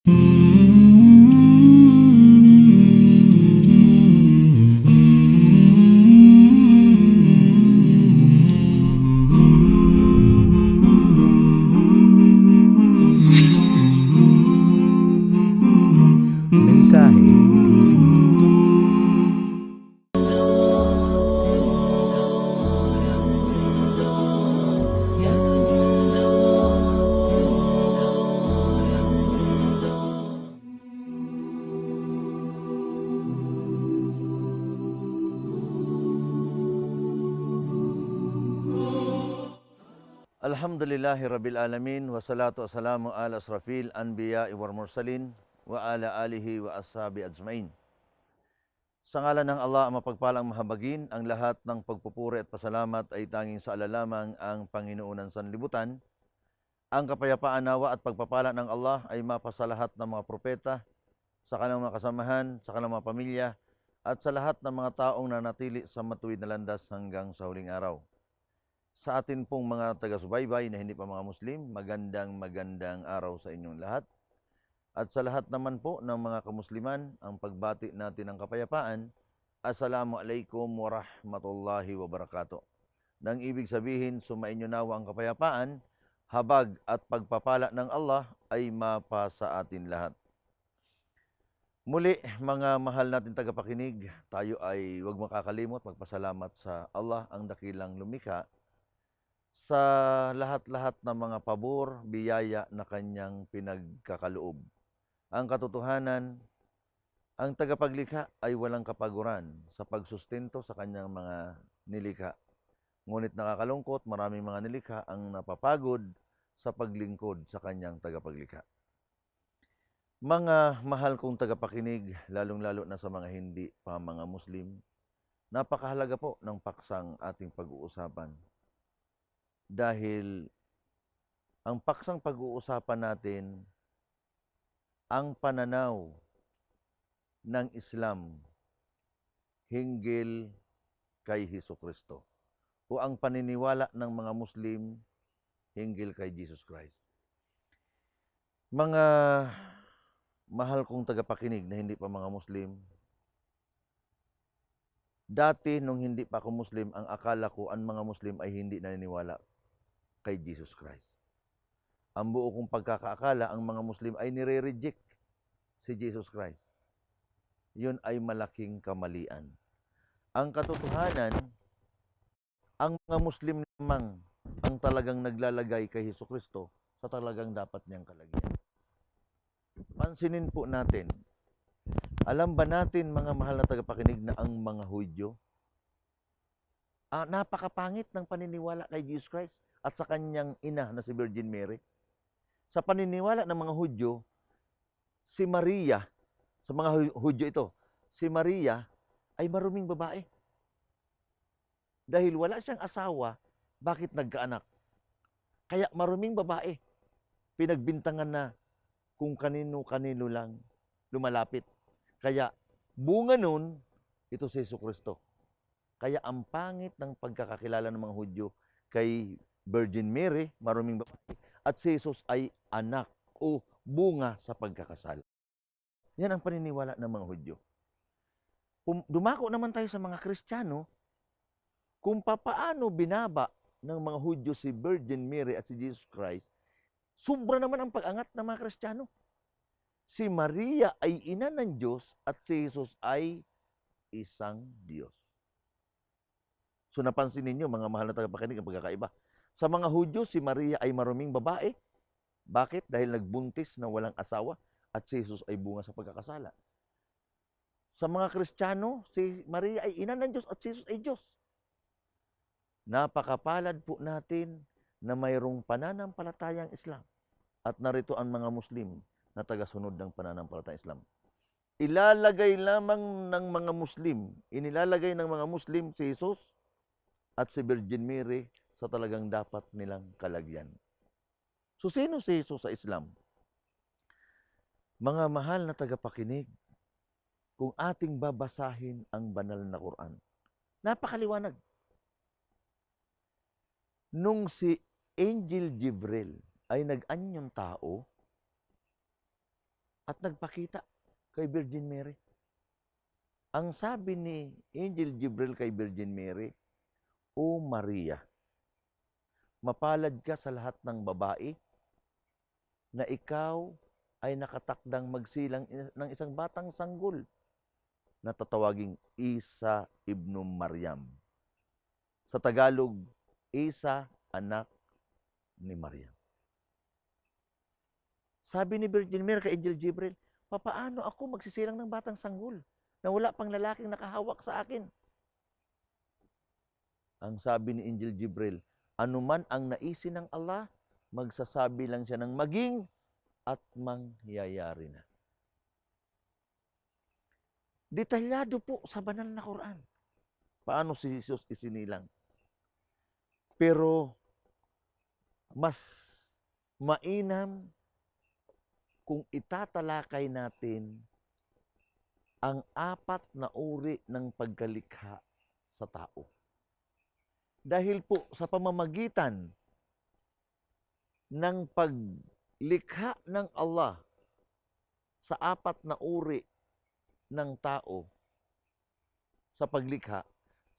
Mensahe TV. Alhamdulillahi Rabbil Alamin, wassalatu wassalamu ala asrafil anbiya wal mursalin wa ala alihi wa ashabi ajmain. Sa ngalan ng Allah, ang mapagpalang mahabagin, ang lahat ng pagpupuri at pasalamat ay tanging sa ala lamang ang Panginoon ng sanlibutan. Ang kapayapaan, nawa at pagpapala ng Allah ay mapasa lahat ng mga propeta, sa kanilang mga kasamahan, sa kanilang mga pamilya, at sa lahat ng mga taong nanatili sa matuwid na landas hanggang sa huling araw. Sa atin pong mga taga-subaybay na hindi pa mga Muslim, magandang araw sa inyong lahat. At sa lahat naman po ng mga kamusliman, ang pagbati natin ng kapayapaan, Assalamualaikum warahmatullahi wabarakatuh. Nang ibig sabihin, sumainyo nawa ang kapayapaan, habag at pagpapala ng Allah ay mapa sa atin lahat. Muli, mga mahal natin tagapakinig, tayo ay huwag makakalimot magpasalamat sa Allah, ang dakilang lumikha, sa lahat-lahat ng mga pabor, biyaya na kanyang pinagkakaloob. Ang katotohanan, ang tagapaglikha ay walang kapaguran sa pagsustento sa kanyang mga nilikha. Ngunit nakakalungkot, maraming mga nilikha ang napapagod sa paglingkod sa kanyang tagapaglikha. Mga mahal kong tagapakinig, lalong-lalo na sa mga hindi pa mga Muslim, napakahalaga po ng paksang ating pag-uusapan. Dahil ang paksang pag-uusapan natin, ang pananaw ng Islam hinggil kay Hesukristo o ang paniniwala ng mga Muslim hinggil kay Jesus Christ. Mga mahal kong tagapakinig na hindi pa mga Muslim, dati nung hindi pa ako Muslim, ang akala ko ang mga Muslim ay hindi naniniwala kay Jesus Christ. Ang buo kong pagkakaakala, ang mga Muslim ay nire-reject si Jesus Christ. Yun ay malaking kamalian. Ang katotohanan, ang mga Muslim lamang ang talagang naglalagay kay Hesukristo sa talagang dapat niyang kalagyan. Pansinin po natin, alam ba natin mga mahal na tagapakinig na ang mga Hudyo, napakapangit ng paniniwala kay Jesus Christ at sa kanyang ina na si Virgin Mary? Sa paniniwala ng mga Hudyo, si Maria, sa mga Hudyo ito, si Maria ay maruming babae. Dahil wala siyang asawa, bakit nagkaanak? Kaya maruming babae. Pinagbintangan na kung kanino-kanino lang lumalapit. Kaya bunga nun, ito si Hesukristo. Kaya ang pangit ng pagkakakilala ng mga Hudyo kay Virgin Mary, maruming babae, at si Jesus ay anak o bunga sa pagkakasal. Yan ang paniniwala ng mga Hudyo. Dumako naman tayo sa mga Kristiyano, kung papaano binaba ng mga Hudyo si Virgin Mary at si Jesus Christ, sobra naman ang pag-angat ng mga Kristiyano. Si Maria ay ina ng Diyos at si Jesus ay isang Diyos. So napansin ninyo, mga mahal na tagapakinig, ang pagkakaiba. Sa mga Hudyo, si Maria ay maruming babae. Bakit? Dahil nagbuntis na walang asawa at si Jesus ay bunga sa pagkakasala. Sa mga Kristiyano, si Maria ay ina ng Diyos at si Jesus ay Diyos. Napakapalad po natin na mayroong pananampalatayang Islam at narito ang mga Muslim na tagasunod ng pananampalatayang Islam. Ilalagay lamang ng mga Muslim, inilalagay ng mga Muslim si Jesus at si Virgin Mary sa talagang dapat nilang kalagyan. So, sino si Jesus sa Islam? Mga mahal na tagapakinig, kung ating babasahin ang banal na Quran, napakaliwanag. Nung si Angel Jibril ay nag-anyong tao, at nagpakita kay Virgin Mary. Ang sabi ni Angel Gabriel kay Virgin Mary, O Maria, mapalad ka sa lahat ng babae na ikaw ay nakatakdang magsilang ng isang batang sanggol na tatawaging Isa ibnu Maryam. Sa Tagalog, Isa, anak ni Maryam. Sabi ni Virgin Mary kay Angel Gabriel, papaano ako magsisilang ng batang sanggol na wala pang lalaking nakahawak sa akin? Ang sabi ni Angel Gabriel, anuman ang naisin ng Allah, magsasabi lang siya ng maging at mangyayari na. Detalyado po sa banal na Quran. Paano si Jesus isinilang? Pero mas mainam kung itatalakay natin ang 4 na uri ng pagkalikha sa tao. Dahil po sa pamamagitan ng paglikha ng Allah sa 4 na uri ng tao sa paglikha,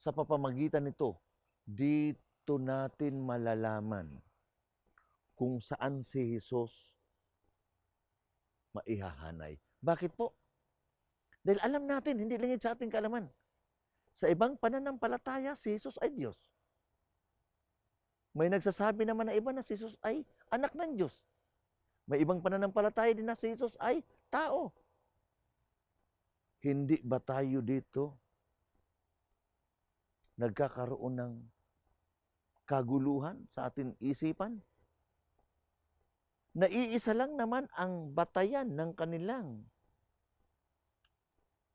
sa pamamagitan nito, dito natin malalaman kung saan si Jesus maihahanay. Bakit po? Dahil alam natin, hindi lang sa ating kaalaman. Sa ibang pananampalataya, si Jesus ay Diyos. May nagsasabi naman na iba na si Jesus ay anak ng Diyos. May ibang pananampalataya din na si Jesus ay tao. Hindi ba tayo dito nagkakaroon ng kaguluhan sa ating isipan? Naiisa lang naman ang batayan ng kanilang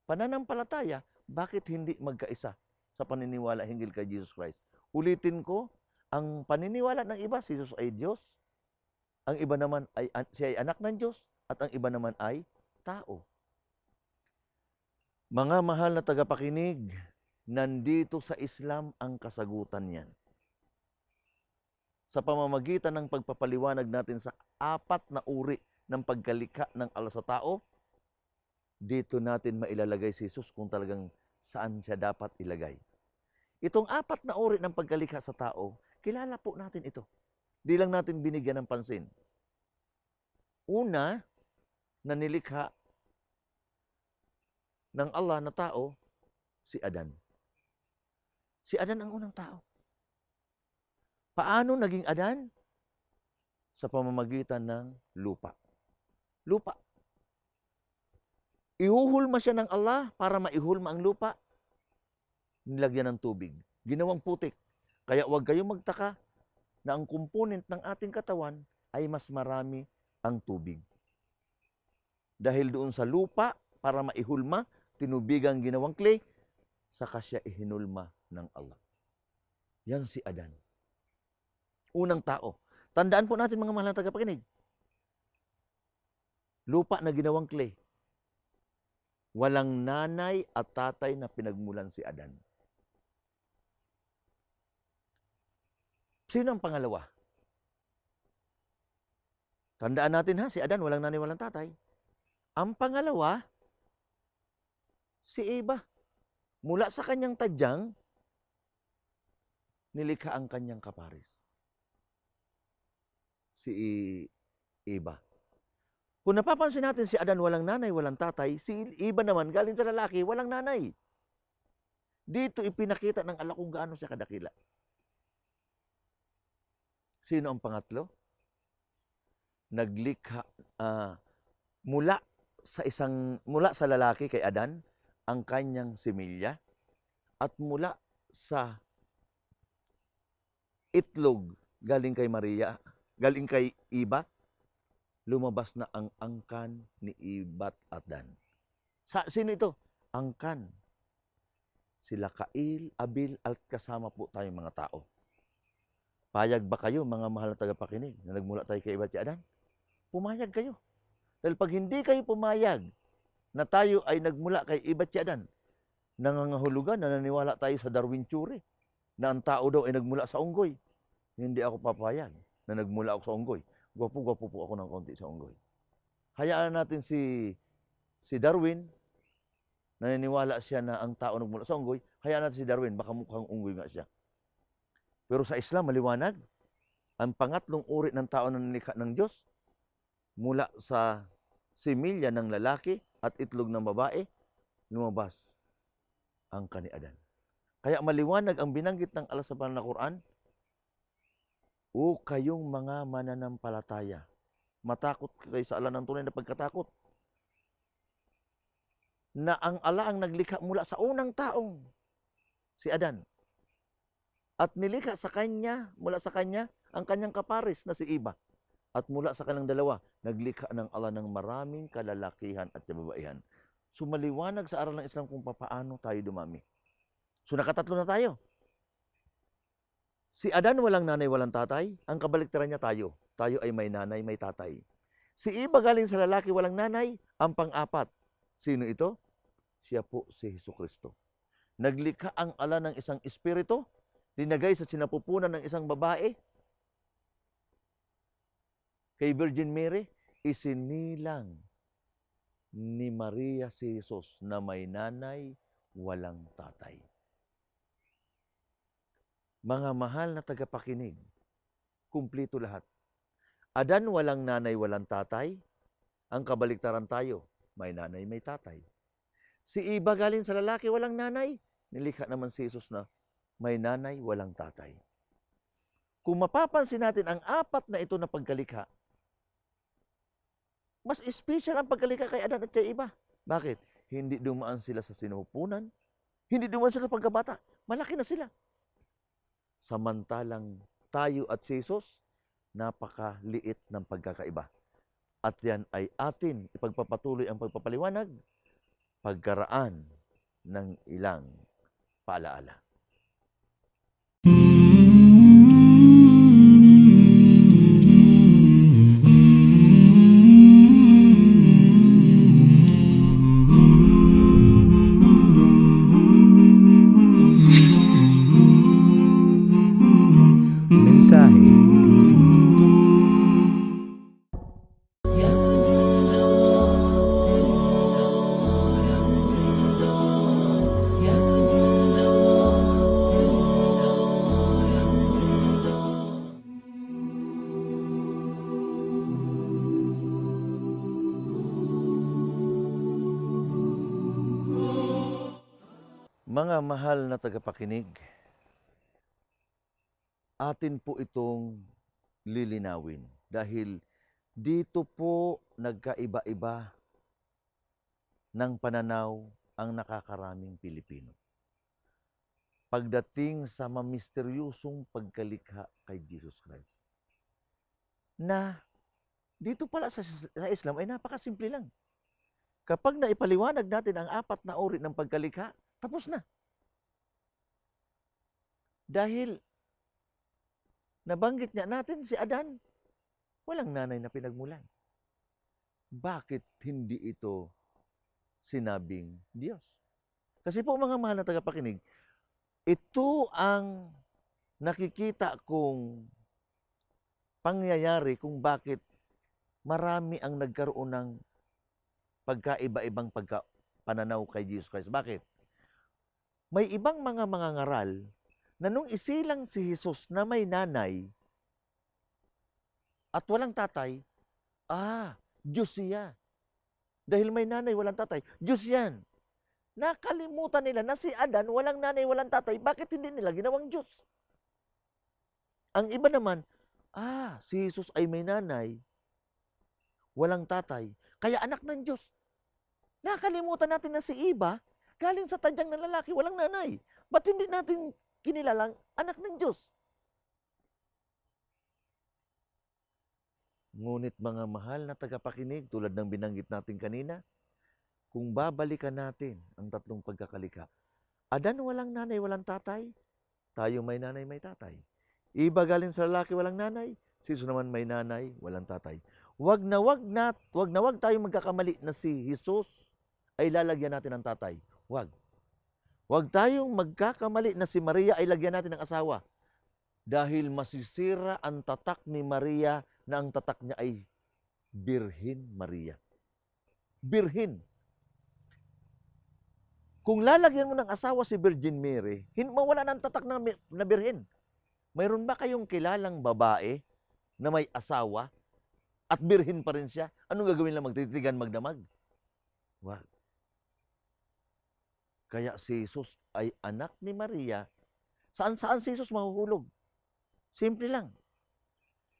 pananampalataya, bakit hindi magkaisa sa paniniwala hinggil kay Jesus Christ? Ulitin ko, ang paniniwala ng iba, si Jesus ay Diyos. Ang iba naman ay siya ay anak ng Diyos at ang iba naman ay tao. Mga mahal na tagapakinig, nandito sa Islam ang kasagutan niyan. Sa pamamagitan ng pagpapaliwanag natin sa 4 na uri ng pagkalikha ng Allah sa tao, dito natin mailalagay si Jesus kung talagang saan siya dapat ilagay. Itong 4 na uri ng pagkalikha sa tao, kilala po natin ito. Di lang natin binigyan ng pansin. Una, na nilikha ng Allah na tao, si Adan. Si Adan ang unang tao. Paano naging Adan? Sa pamamagitan ng lupa. Lupa. Ihuhulma siya ng Allah para maihulma ang lupa. Nilagyan ng tubig. Ginawang putik. Kaya huwag kayong magtaka na ang component ng ating katawan ay mas marami ang tubig. Dahil doon sa lupa, para maihulma, tinubigang ginawang clay, saka siya ihinulma ng Allah. Yan si Adan. Unang tao. Tandaan po natin mga mahal na tagapakinig. Lupa na ginawang clay. Walang nanay at tatay na pinagmulan si Adan. Sino ang pangalawa? Tandaan natin ha, si Adan walang nanay, walang tatay. Ang pangalawa, si Eva. Mula sa kanyang tadyang, nilikha ang kanyang kapares. Si Eva. Kung napapansin natin si Adan walang nanay, walang tatay, si Eva naman galing sa lalaki, walang nanay. Dito ipinakita ng Allah kung gaano siya kadakila. Sino ang pangatlo? Naglikha mula sa lalaki kay Adan ang kanyang similya at mula sa itlog galing kay Maria, galing kay Eva, lumabas na ang angkan ni Eva at Adan. Sino ito? Angkan. Sila Kail, Abil, at kasama po tayong mga tao. Payag ba kayo, mga mahal na tagapakinig, na nagmula tayo kay Eva at Adan? Pumayag kayo. Dahil pag hindi kayo pumayag na tayo ay nagmula kay Eva at Adan, nangangahulugan na naniwala tayo sa Darwin theory na ang tao daw ay nagmula sa unggoy. Hindi ako papayag na nagmula ako sa unggoy. Gwapo-gwapo po ako ng konti sa unggoy. Hayaan natin si Darwin, naniniwala siya na ang tao nagmula sa unggoy. Hayaan natin si Darwin, baka mukhang unggoy nga siya. Pero sa Islam, maliwanag, ang pangatlong uri ng tao na nilikha ng Diyos, mula sa similya ng lalaki at itlog ng babae, lumabas ang kani-Adan. Kaya maliwanag ang binanggit ng Allah sa banal na Quran, o kayong mga mananampalataya, matakot kayo sa Allah ng tunay na pagkatakot, na ang Allah ang naglikha mula sa unang taong, si Adan. At nilikha sa kanya, mula sa kanya, ang kanyang kapares na si Iba. At mula sa kanilang dalawa, naglikha ng Allah ng maraming kalalakihan at kababaihan. So maliwanag sa aral ng Islam kung paano tayo dumami. So nakatatlo na tayo. Si Adan walang nanay, walang tatay. Ang kabaliktaran niya tayo. Tayo ay may nanay, may tatay. Si Iba galing sa lalaki, walang nanay. Ang pang-apat. Sino ito? Siya po si Jesucristo. Naglikha ang Allah ng isang espiritu, dinagay sa sinapupunan ng isang babae, kay Virgin Mary, isinilang ni Maria si Jesus na may nanay, walang tatay. Mga mahal na tagapakinig, kumplito lahat. Adan walang nanay, walang tatay. Ang kabaliktaran tayo, may nanay, may tatay. Si Iba galing sa lalaki, walang nanay. Nilikha naman si Jesus na may nanay, walang tatay. Kung mapapansin natin ang apat na ito na pagkalikha, mas special ang pagkalikha kay Adan at kay Iba. Bakit? Hindi dumaan sila sa sinupunan, hindi dumaan sila sa pagkabata. Malaki na sila. Samantalang tayo at si Jesus, napakaliit ng pagkakaiba. At yan ay atin ipagpapatuloy ang pagpapaliwanag, pagkaraan ng ilang paalaala. Mensahe TV. Mga mahal na tagapakinig, atin po itong lilinawin dahil dito po nagkaiba-iba ng pananaw ang nakakaraming Pilipino. Pagdating sa mamisteryosong pagkalikha kay Jesus Christ. Na dito pala sa Islam ay napakasimple lang. Kapag naipaliwanag natin ang apat na uri ng pagkalikha, tapos na. Dahil nabanggit niya natin si Adan, walang nanay na pinagmulan. Bakit hindi ito sinabing Diyos? Kasi po mga mahal na tagapakinig, ito ang nakikita kong pangyayari kung bakit marami ang nagkaroon ng pagkaiba-ibang pananaw kay Jesus Christ. Bakit? May ibang mga ngaral na nung isilang si Jesus na may nanay at walang tatay, Diyos siya. Dahil may nanay, walang tatay, Diyos yan. Nakalimutan nila na si Adan, walang nanay, walang tatay, bakit hindi nila ginawang Diyos? Ang iba naman, si Jesus ay may nanay, walang tatay, kaya anak ng Diyos. Nakalimutan natin na si Iba, galing sa tadyang ng lalaki, walang nanay. Ba't hindi natin kinilalang anak ng Diyos? Ngunit mga mahal na tagapakinig, tulad ng binanggit natin kanina, kung babalikan natin ang tatlong pagkakalikha, Adan walang nanay, walang tatay, tayo may nanay, may tatay. Iba galing sa lalaki, walang nanay, si Jesus naman may nanay, walang tatay. Wag na wag tayong magkakamali na si Jesus ay lalagyan natin ng tatay. Wag. Wag tayong magkakamali na si Maria ay lagyan natin ng asawa. Dahil masisira ang tatak ni Maria na ang tatak niya ay Birhen Maria. birhin. Kung lalagyan mo ng asawa si Virgin Mary, mawala ng tatak na birhin. Mayroon ba kayong kilalang babae na may asawa at birhin pa rin siya? Anong gagawin lang, magtitirigan, magdamag? Wag. Kaya si Jesus ay anak ni Maria. Saan si Jesus mahuhulog? Simple lang.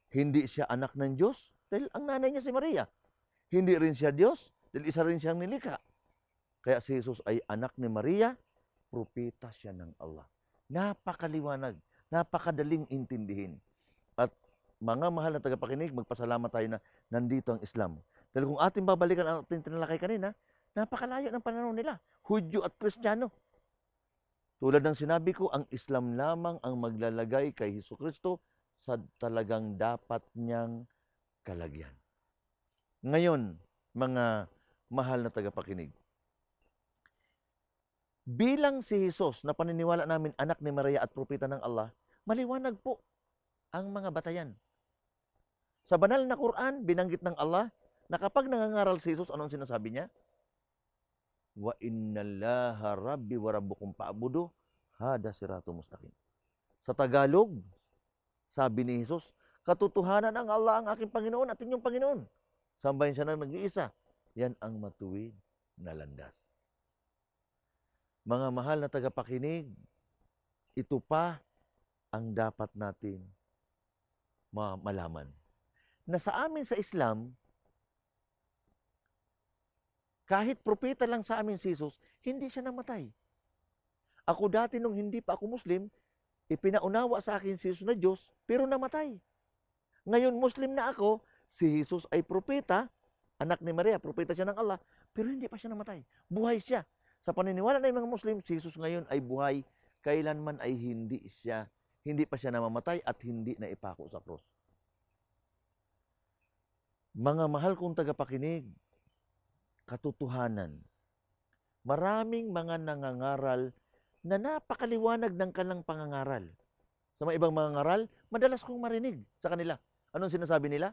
Hindi siya anak ng Diyos dahil ang nanay niya si Maria. Hindi rin siya Diyos dahil isa rin siyang nilikha. Kaya si Jesus ay anak ni Maria, propeta siya ng Allah. Napakaliwanag, napakadaling intindihin. At mga mahal na tagapakinig, magpasalamat tayo na nandito ang Islam. Dahil kung ating babalikan ang ating tinalakay kanina, napakalayo ng pananaw nila, Hudyo at Kristiyano. Tulad ng sinabi ko, ang Islam lamang ang maglalagay kay Hesukristo sa talagang dapat niyang kalagyan. Ngayon, mga mahal na tagapakinig, bilang si Jesus na paniniwala namin anak ni Maria at propeta ng Allah, maliwanag po ang mga batayan. Sa banal na Quran, binanggit ng Allah na kapag nangangaral si Jesus, anong sinasabi niya? Wa innallaha rabbi wa rabbukum fa'budu hada siratu mustaqim. Sa Tagalog, sabi ni Jesus, katotohanan ang Allah ang aking Panginoon at inyong Panginoon. Sambahin siya ng nag-iisa. Yan ang matuwid na landas. Mga mahal na tagapakinig, ito pa ang dapat natin malaman. Na sa amin sa Islam, kahit propeta lang sa amin si Jesus, hindi siya namatay. Ako dati nung hindi pa ako Muslim, ipinaunawa sa akin si Jesus na Diyos, pero namatay. Ngayon Muslim na ako, si Jesus ay propeta, anak ni Maria, propeta siya ng Allah, pero hindi pa siya namatay. Buhay siya. Sa paniniwala ng mga Muslim, si Jesus ngayon ay buhay, kailanman ay hindi pa siya namamatay at hindi na ipako sa cross. Mga mahal kong tagapakinig, katotohanan, maraming mga nangangaral na napakaliwanag ng kanilang pangangaral. Sa mga ibang mga ngaral, madalas kong marinig sa kanila. Anong sinasabi nila?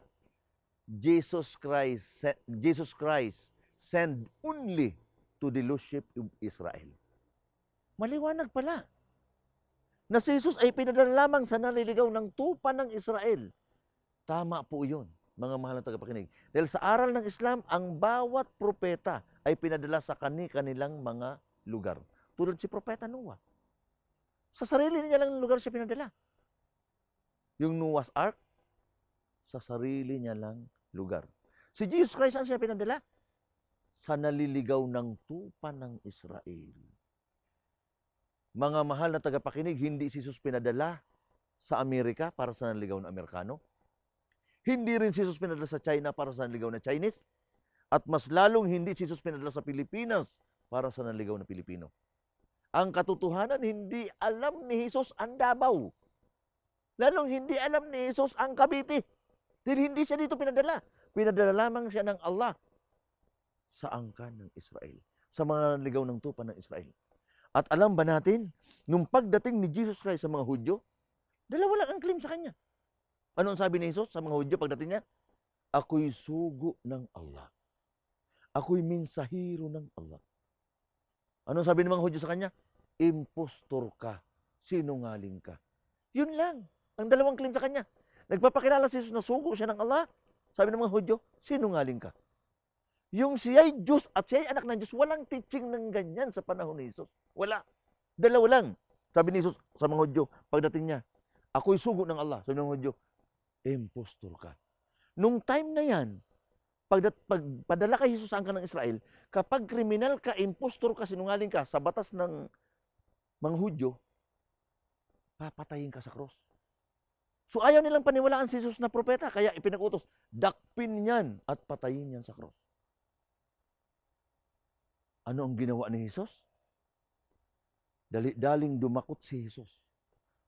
Jesus Christ sent only to the lordship of Israel. Maliwanag pala na si Jesus ay pinadala lamang sa naliligaw ng tupa ng Israel. Tama po yun, mga mahal na tagapakinig. Dahil sa aral ng Islam, ang bawat propeta ay pinadala sa kanilang mga lugar. Tulad si Propeta Noah. Sa sarili niya lang lugar siya pinadala. Yung Noah's Ark, sa sarili niya lang lugar. Si Jesus Christ, saan siya pinadala? Sa naliligaw ng tupa ng Israel. Mga mahal na tagapakinig, hindi si Jesus pinadala sa Amerika para sa naliligaw na Amerikano. Hindi rin si Jesus pinadala sa China para sa naliligaw na Chinese. At mas lalong hindi si Jesus pinadala sa Pilipinas para sa naliligaw na Pilipino. Ang katotohanan, hindi alam ni Jesus ang Davao. Lalong hindi alam ni Jesus ang Cavite. Dahil hindi siya dito pinadala. Pinadala lamang siya ng Allah sa angkan ng Israel, sa mga naligaw ng tupa ng Israel. At alam ba natin, nung pagdating ni Jesus Christ sa mga Hudyo, dalawa lang ang claim sa kanya. Ano ang sabi ni Jesus sa mga Hudyo pagdating niya? Ako'y sugo ng Allah. Ako'y mensahero ng Allah. Ano ang sabi ng mga Hudyo sa kanya? Impostor ka, sinungaling ka. Yun lang, ang dalawang claim sa kanya. Nagpapakilala si Jesus na sugo siya ng Allah. Sabi ng mga Hudyo, sinungaling ka. Yung siya'y Diyos at siya'y anak ng Diyos, walang teaching ng ganyan sa panahon ni Jesus. Wala. Dalawa lang. Sabi ni Jesus sa mga Hudyo, pagdating niya, ako'y sugo ng Allah. Sabi ng mga Hudyo, impostor ka. Nung time na yan, pagpadala kay Jesus sa angkan ng Israel, kapag kriminal ka, impostor ka, sinungaling ka, sa batas ng mga Hudyo, papatayin ka sa cross. So ayaw nilang paniwalaan si Jesus na propeta, kaya ipinag-utos, dakpin niyan at patayin niyan sa cross. Ano ang ginawa ni Jesus? Daling dumakot si Jesus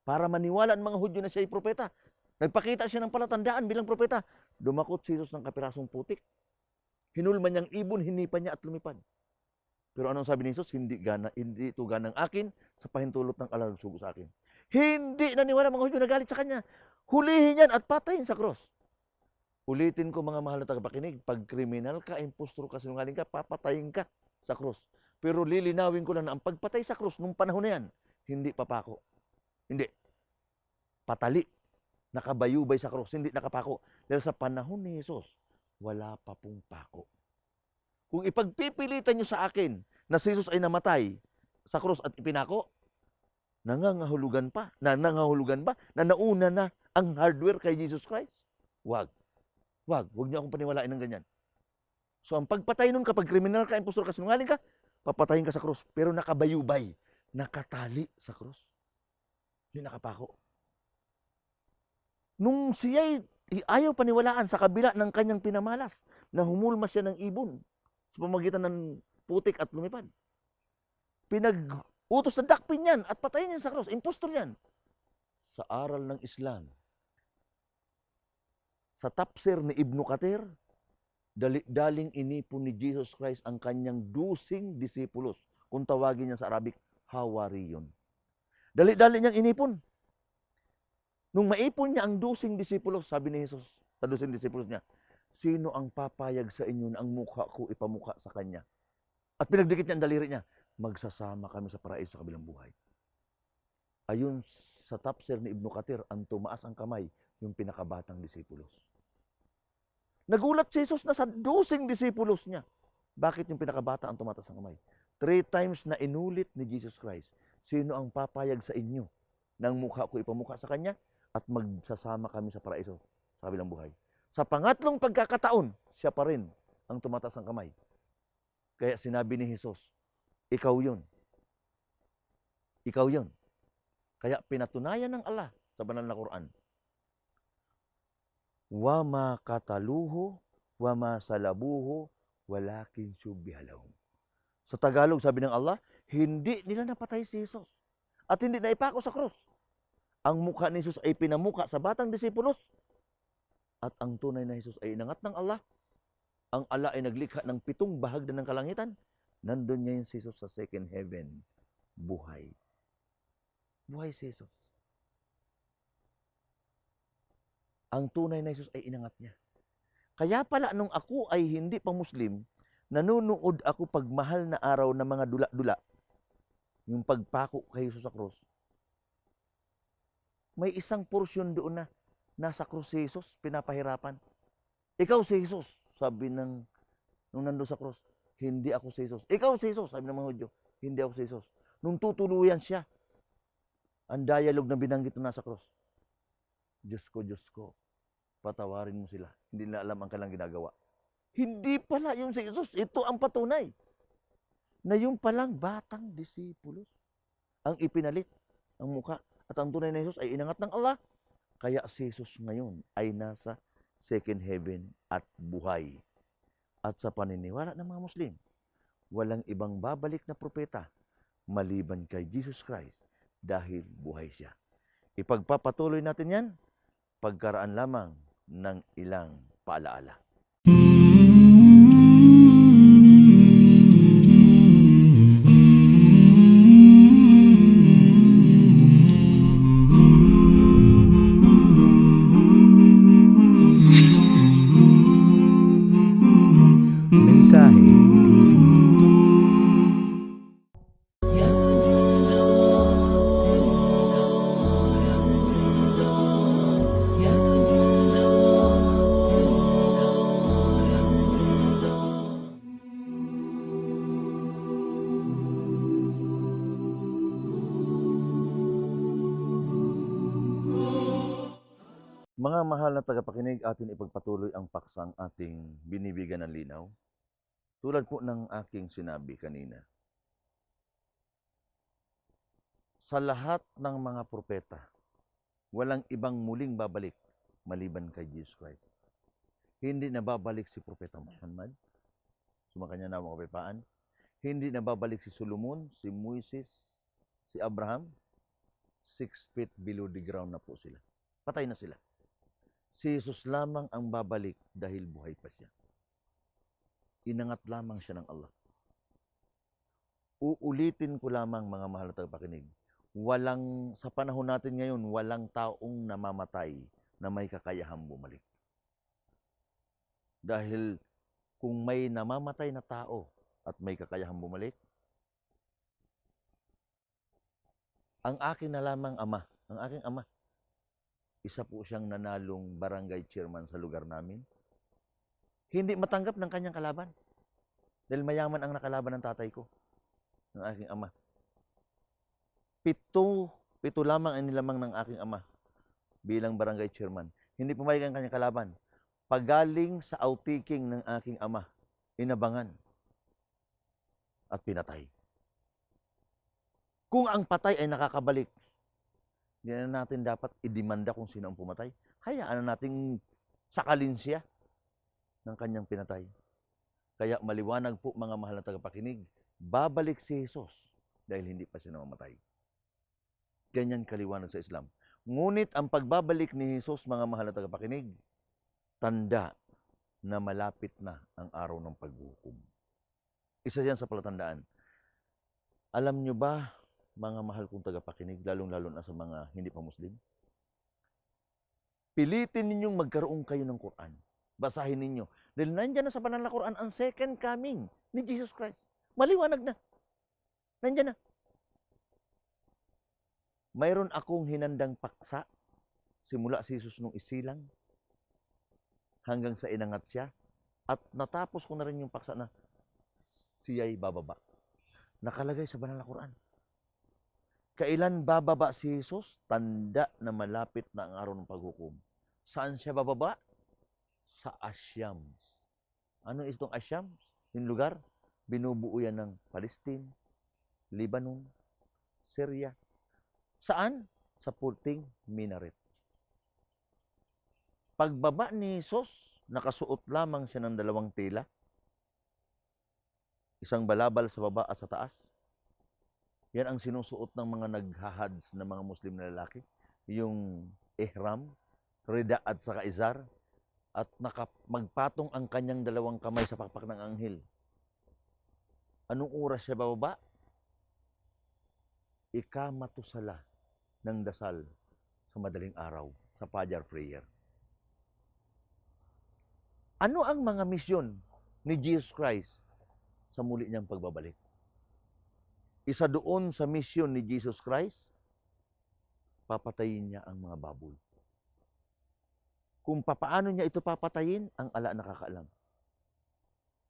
para maniwala ang mga Hudyo na siya'y propeta. Nagpakita siya ng palatandaan bilang propeta. Dumakot si Jesus ng kapirasong putik. Hinulman niyang ibon, hinipan niya at lumipad. Pero anong sabi ni Jesus? Hindi ito ganang akin sa pahintulot ng Allah sugo sa akin. Hindi naniwala mga Hudyo, nagalit sa kanya. Hulihin yan at patayin sa cross. Ulitin ko mga mahal na tagapakinig, pag kriminal ka, impostor ka, sinungaling ka, papatayin ka sa krus. Pero lilinawin ko lang na ang pagpatay sa krus nung panahon na yan, hindi papako. Hindi. Patali. Nakabayubay sa krus, hindi nakapako. Dahil sa panahon ni Jesus, wala pa pong pako. Kung ipagpipilitan nyo sa akin na si Jesus ay namatay sa krus at ipinako, nangangahulugan ba na nauna na ang hardware kay Jesus Christ? Wag niyo akong paniwalain ng ganyan. So ang pagpatay nun kapag kriminal ka, impostor ka, sinungaling ka, papatayin ka sa krus. Pero nakabayubay, nakatali sa krus. Hindi nakapako. Nung siya'y ayaw paniwalaan sa kabila ng kanyang pinamalas, na humulmas siya ng ibon sa pamagitan ng putik at lumipad. Pinag-utos na dakpin yan at patayin yan sa krus. Impostor yan. Sa aral ng Islam, sa tafsir ni Ibn Kathir, daling inipon ni Jesus Christ ang kanyang dusing disipulos. Kung tawagin niya sa Arabic, Hawariyon. Dali-dali niyang inipon. Nung maipon niya ang dusing disipulos, sabi ni Jesus sa dusing disipulos niya, sino ang papayag sa inyo na ang mukha ko ipamukha sa kanya? At pinagdikit niya ang daliri niya, magsasama kami sa paraiso sa kabilang buhay. Ayun sa tafsir ni Ibn Kathir, ang tumaas ang kamay, yung pinakabatang disipulos. Nagulat si Jesus na sa dusing disipulos niya. Bakit yung pinakabata ang tumataas ang kamay? 3 times na inulit ni Jesus Christ, sino ang papayag sa inyo ng mukha ko ipamukha sa kanya at magsasama kami sa paraiso sa kabilang buhay. Sa pangatlong pagkakataon, siya pa rin ang tumataas ang kamay. Kaya sinabi ni Jesus, ikaw yun. Ikaw yun. Kaya pinatunayan ng Allah sa banal na Quran, wa ma kataluhu wa ma salabuhu walakin syubbiha lahum. Sa Tagalog, sabi ng Allah, hindi nila napatay si Jesus at hindi naipako sa krus. Ang mukha ni Jesus ay pinamuka sa batang disipulos at ang tunay na Jesus ay inangat ng Allah. Ang Allah ay naglikha ng 7 bahagdan ng kalangitan. Nandun niya yung si Jesus sa second heaven. Buhay. Buhay si Jesus. Ang tunay na Jesus ay inangat niya. Kaya pala nung ako ay hindi pa Muslim, nanonood ako pag mahal na araw ng mga dula-dula, yung pagpako kay Jesus sa krus. May isang porsyon doon na nasa krus si Jesus, pinapahirapan. Ikaw si Jesus, sabi nung nando sa krus. Hindi ako si Jesus. Ikaw si Jesus, sabi ng mga Hudyo. Hindi ako si Jesus. Nung tutuluyan siya, ang dialogue na binanggit na nasa krus. Diyos ko, patawarin mo sila. Hindi nila alam ang kanilang ginagawa. Hindi pala yung si Jesus. Ito ang patunay. Na yung palang batang disipulos ang ipinalit ang mukha. At ang tunay na Jesus ay inangat ng Allah. Kaya si Jesus ngayon ay nasa second heaven at buhay. At sa paniniwala ng mga Muslim, walang ibang babalik na propeta maliban kay Jesus Christ dahil buhay siya. Ipagpapatuloy natin yan pagkaraan lamang ng ilang paalaala. Mensahe TV. Mga mahal na tagapakinig, atin ipagpatuloy ang paksang ating binibigyan ng linaw. Tulad po ng aking sinabi kanina, sa lahat ng mga propeta, walang ibang muling babalik maliban kay Jesus Christ. Hindi na babalik si Propeta Muhammad, sumakanya na mga kapayapaan. Hindi na babalik si Solomon, si Moises, si Abraham. 6 feet below the ground na po sila. Patay na sila. Si Jesus lamang ang babalik dahil buhay pa siya. Inangat lamang siya ng Allah. Uulitin ko lamang mga mahal na tagapakinig. Sa panahon natin ngayon, walang taong namamatay na may kakayahang bumalik. Dahil kung may namamatay na tao at may kakayahang bumalik, ang akin na lamang ama, ang aking ama, isa po siyang nanalong barangay chairman sa lugar namin. Hindi matanggap ng kanyang kalaban. Dahil mayaman ang nakalaban ng tatay ko, ng aking ama. Pito lamang ang nilamang ng aking ama bilang barangay chairman. Hindi pumayag ang kanyang kalaban. Pagaling sa autiking ng aking ama, inabangan at pinatay. Kung ang patay ay nakakabalik, hindi na natin dapat idemanda kung sino ang pumatay. Hayaan na nating sakalin siya ng kanyang pinatay. Kaya maliwanag po mga mahal na tagapakinig, babalik si Jesus dahil hindi pa siya namamatay. Ganyan kaliwanag sa Islam. Ngunit ang pagbabalik ni Jesus, mga mahal na tagapakinig, tanda na malapit na ang araw ng paghukom. Isa yan sa palatandaan. Alam nyo ba, mga mahal kong tagapakinig, lalong-lalo na sa mga hindi pa Muslim, pilitin ninyong magkaroon kayo ng Quran. Basahin ninyo. Dahil nandyan na sa banal na Quran ang second coming ni Jesus Christ. Maliwanag na. Nandyan na. Mayroon akong hinandang paksa simula si Jesus nung isilang hanggang sa inangat siya. At natapos ko na rin yung paksa na siya'y bababa. Nakalagay sa banal na Quran. Kailan bababa si Jesus? Tanda na malapit na ang araw ng paghukom. Saan siya bababa? Sa Asyams. Ano itong Asyams? Yung lugar, binubuo yan ng Palestine, Lebanon, Syria. Saan? Sa puting minaret. Pagbaba ni Jesus, nakasuot lamang siya ng dalawang tela. Isang balabal sa baba at sa taas. Yan ang sinusuot ng mga naghahads na mga Muslim na lalaki. Yung ihram, rida at saka izar. At magpatong ang kanyang dalawang kamay sa pakpak ng anghel. Anong oras siya bababa? Ikamatusala ng dasal sa madaling araw, sa Fajr prayer. Ano ang mga misyon ni Jesus Christ sa muli niyang pagbabalik? Isa doon sa misyon ni Jesus Christ, papatayin niya ang mga baboy. Kung papaano niya ito papatayin, ang ala nakakaalam.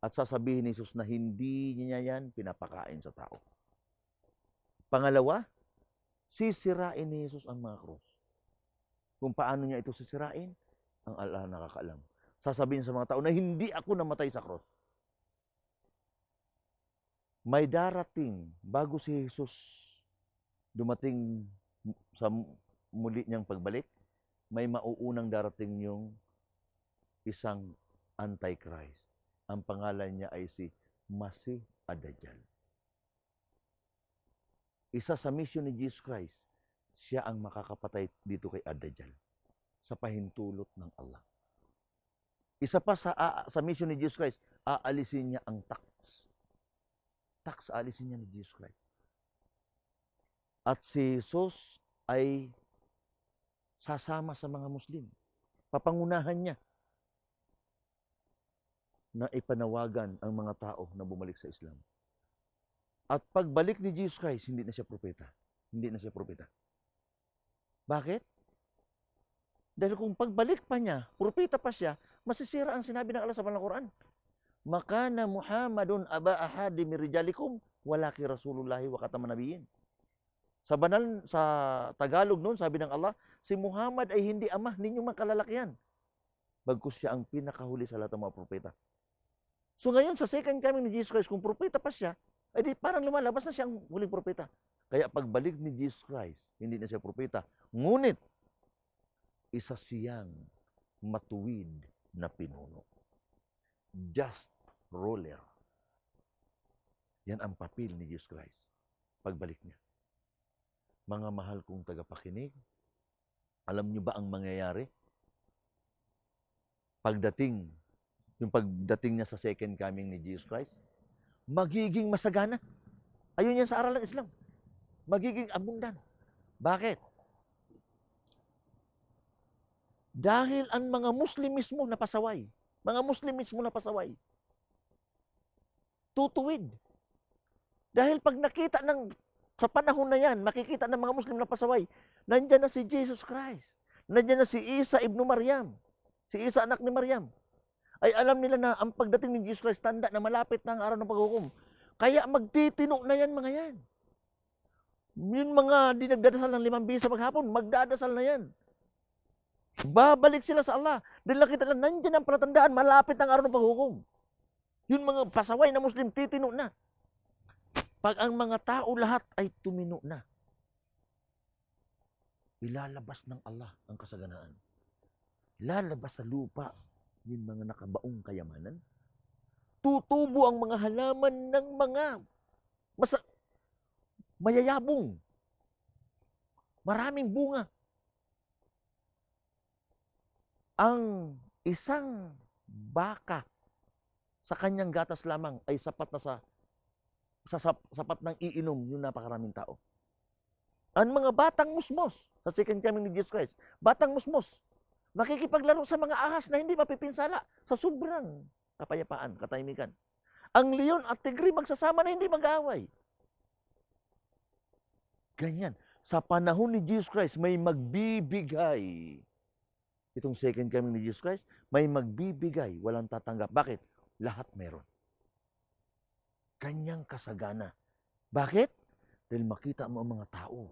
At sasabihin ni Jesus na hindi niya yan pinapakain sa tao. Pangalawa, sisirain ni Jesus ang mga krus. Kung paano niya ito sisirain, ang ala nakakaalam. Sasabihin sa mga tao na hindi ako namatay sa krus. May darating bago si Jesus dumating sa muli niyang pagbalik, may mauunang darating yung isang Antichrist. Ang pangalan niya ay si Masih Ad-Dajjal. Isa sa mission ni Jesus Christ, siya ang makakapatay dito kay Ad-Dajjal sa pahintulot ng Allah. Isa pa sa mission ni Jesus Christ, aalisin niya ang tax. Tax aalisin niya ni Jesus Christ. At si Jesus ay sasama sa mga Muslim. Papangunahan niya na ipanawagan ang mga tao na bumalik sa Islam. At pagbalik ni Jesus Christ, hindi na siya propeta. Hindi na siya propeta. Bakit? Dahil kung pagbalik pa niya, propeta pa siya, masisira ang sinabi ng Allah sa Banal Quran. Makana Muhammadun aba ahadi min rijalikum walaki Rasulullahi wa khataman nabiyyin. Sa Tagalog noon, sabi ng Allah, si Muhammad ay hindi ama ninyong mga kalalakyan. Bagkus siya ang pinakahuli sa lahat ng mga propeta. So ngayon, sa second coming ni Jesus Christ, kung propeta pa siya, ay di parang lumalabas na siya ang huling propeta. Kaya pagbalik ni Jesus Christ, hindi na siya propeta. Ngunit, isa siyang matuwid na pinuno. Just ruler. Yan ang papel ni Jesus Christ. Pagbalik niya. Mga mahal kong tagapakinig, alam niyo ba ang mangyayari? Yung pagdating niya sa second coming ni Jesus Christ, magiging masagana. Ayun yan sa aral ng Islam. Magiging abundant. Bakit? Dahil ang mga Muslim mismo napasaway. Mga Muslim mismo na pasaway. Tutuwid. Dahil pag nakita sa panahon na yan, makikita ng mga Muslim na pasaway, nandyan na si Jesus Christ. Nandyan na si Isa ibn Maryam. Si Isa anak ni Maryam. Ay alam nila na ang pagdating ni Jesus Christ, tanda na malapit na ang araw ng paghukom. Kaya magtitino na yan mga yan. Yung mga di nagdadasal ng 5 bisa maghapon, magdadasal na yan. Babalik sila sa Allah. Dahil nakita lang, nandyan ang palatandaan, malapit ang araw ng paghukom. Yung mga pasaway na Muslim, titino na. Pag ang mga tao lahat ay tumino na, ilalabas ng Allah ang kasaganaan. Lalabas sa lupa yung mga nakabaong kayamanan. Tutubo ang mga halaman ng mga mayayabong. Maraming bunga. Ang isang baka sa kanyang gatas lamang ay sapat na sapat ng iinom yung napakaraming tao. Ang mga batang musmos sa second coming ni Jesus Christ, batang musmos, makikipaglaro sa mga ahas na hindi mapipinsala sa sobrang kapayapaan, katahimikan. Ang leon at tigre magsasama na hindi mag-aaway. Ganyan. Sa panahon ni Jesus Christ, may magbibigay. Itong second coming ni Jesus Christ, may magbibigay, walang tatanggap. Bakit? Lahat meron. Kanyang kasagana. Bakit? Dahil makita mo ang mga tao.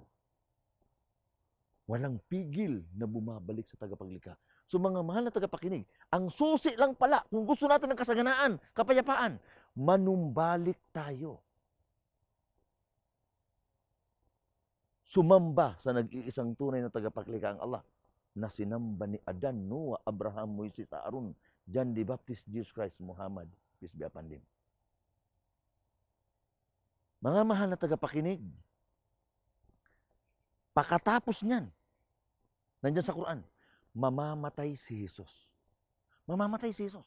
Walang pigil na bumabalik sa tagapaglikha. So mga mahal na tagapakinig, ang susi lang pala, kung gusto natin ng kasaganaan, kapayapaan, manumbalik tayo. Sumamba sa nag-iisang tunay na tagapaglikha ang Allah na sinamba ni Adan, Noah, Abraham, Moises, Aaron, John the Baptist, Jesus Christ, Muhammad, peace be upon him. Mga mahal na tagapakinig, pakatapos niyan, nandyan sa Quran, mamamatay si Jesus. Mamamatay si Jesus.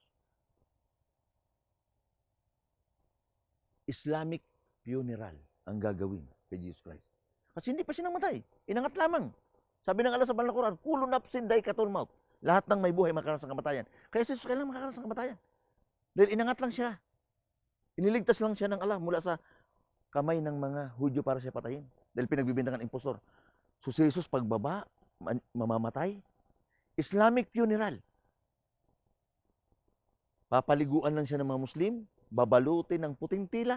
Islamic funeral ang gagawin kay Jesus Christ. Kasi hindi pa siya namatay. Inangat lamang. Sabi ng Allah sa banal na Quran, kullu nafsin dha'iqatul maut. Lahat ng may buhay makakaranas ng kamatayan. Kaya si Jesus kailangan makakaranas ng kamatayan. Dahil inangat lang siya. Iniligtas lang siya ng Allah mula sa kamay ng mga Hudyo para siya patayin. Dahil pinagbibintangan ng impostor. So si Jesus pagbaba, mamamatay. Islamic funeral. Papaliguan lang siya ng mga Muslim, babalutin ng puting tila,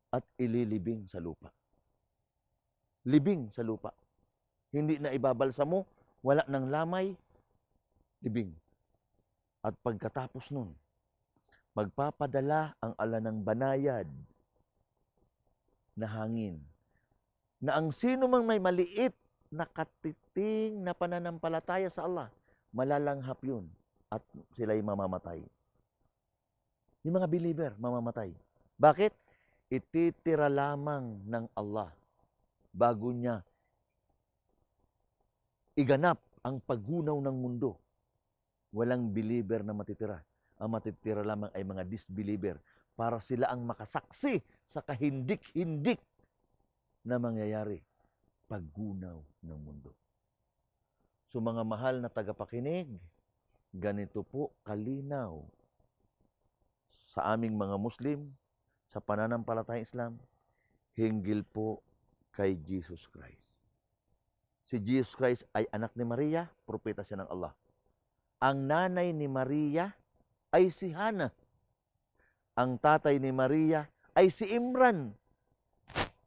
at ililibing sa lupa. Libing sa lupa. Hindi na ibabalsa mo, wala ng lamay, libing. At pagkatapos nun, magpapadala ang ala ng banayad na hangin, na ang sino mang may maliit na katiting na pananampalataya sa Allah, malalanghap yun at sila'y mamamatay. Yung mga believer, mamamatay. Bakit? Ititira lamang ng Allah bago niya iganap ang paggunaw ng mundo. Walang believer na matitira. Ang matitira lamang ay mga disbeliever para sila ang makasaksi sa kahindik-hindik na mangyayari paggunaw ng mundo. So mga mahal na tagapakinig, ganito po kalinaw sa aming mga Muslim, sa pananampalatayang Islam, hinggil po kay Jesus Christ. Si Jesus Christ ay anak ni Maria, propeta siya ng Allah. Ang nanay ni Maria ay si Hana. Ang tatay ni Maria ay si Imran,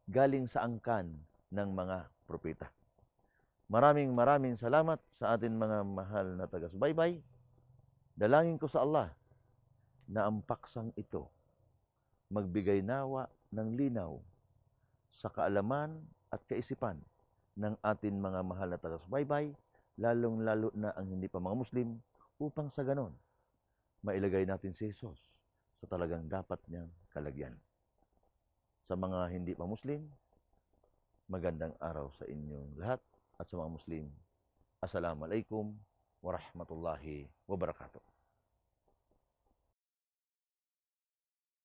galing sa angkan ng mga propeta. Maraming salamat sa atin mga mahal na taga-subaybay. Dalangin ko sa Allah na ang paksang ito magbigay nawa ng linaw sa kaalaman at kaisipan ng atin mga mahal na taga-subaybay, lalong-lalo na ang hindi pa mga Muslim, upang sa ganon, mailagay natin si Jesus sa talagang dapat niyang kalagyan. Sa mga hindi pa Muslim, magandang araw sa inyong lahat, at sa mga Muslim, Assalamualaikum warahmatullahi wabarakatuh.